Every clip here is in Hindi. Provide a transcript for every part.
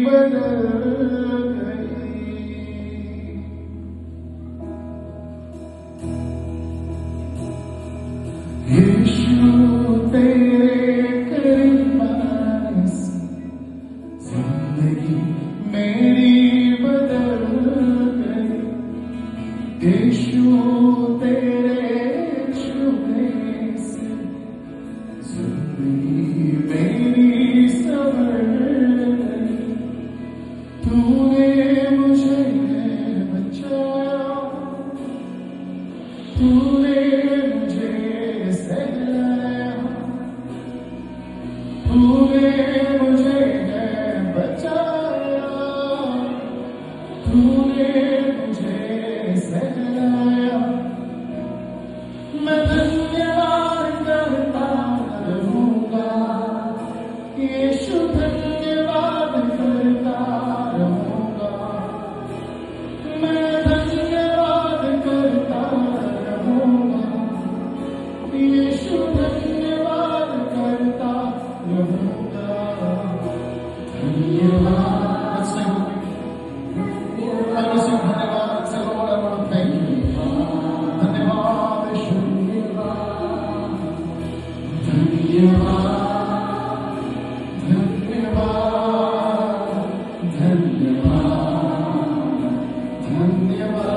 बदल गई। यीशु तेरे करीब आने से जिंदगी मेरी बदल गई। यीशु तेरे छूने से जिंदगी मेरी संवर गई। तूने मुझे बचाया, तूने मुझे सहलाया, तूने मुझे बचाया, तूने मुझे सहलाया। मैं धन्यवाद करता रहूंगा, यीशु धन्यवाद करता रहूंगा। मैं धन्यवाद करता रहूंगा, यीशु धन्यवाद करता रहूंगा। धन्यवाद से धन्यवाद से Lord, I want to thank you. धन्यवाद धन्यवाद धन्यवाद धन्यवाद धन्यवाद।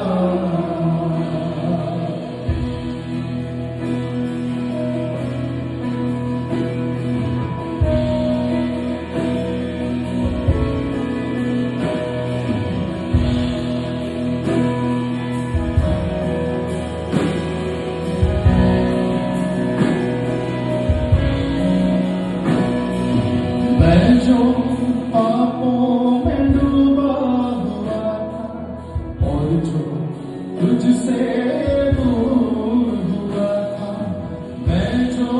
मैं जो पापों में डूबा हुआ था और जो तुझसे दूर हुआ था, मैं जो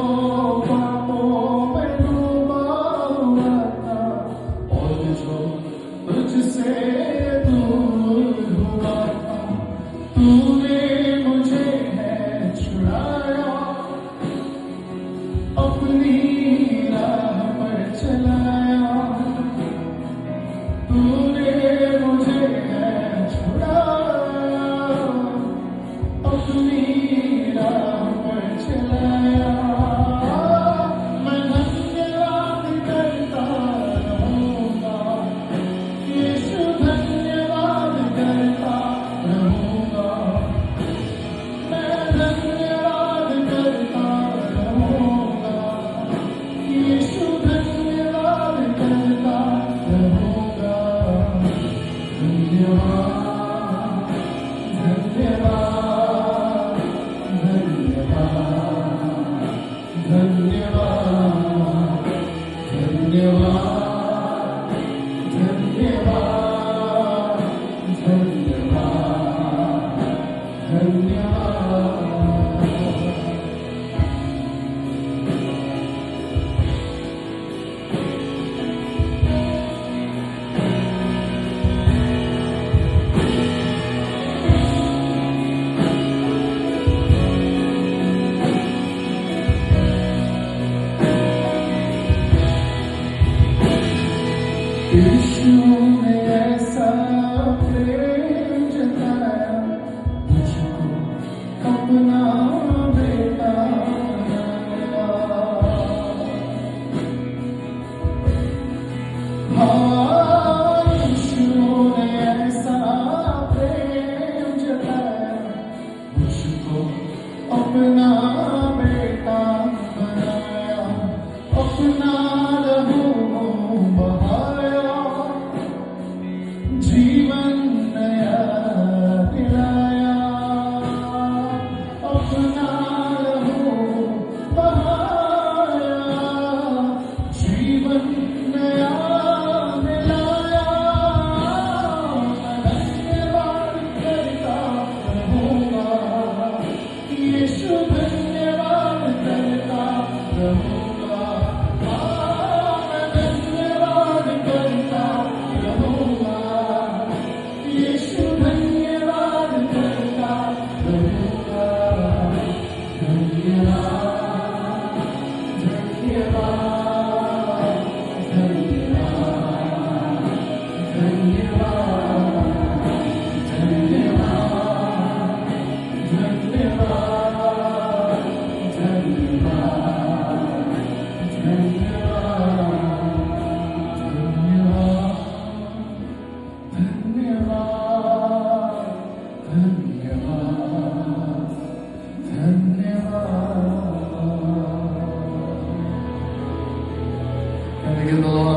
पापों में डूबा हुआ था और जो तुझसे दूर हुआ था, तूने मुझे है छुड़ाया, अपनी राह पर चलाया। तूने मुझे है छुड़ाया, अपनी राह पर चलाया। मैं धन्यवाद करता रहूंगा, यीशु धन्यवाद करता रहूंगा। मैं धन्यवाद करता रहूंगा, यीशु धन्यवाद करता रहूंगा। धन्यवाद धन्यवाद धन्यवाद धन्यवाद धन्यवाद धन्यवाद धन्यवाद धन्यवाद। यीशु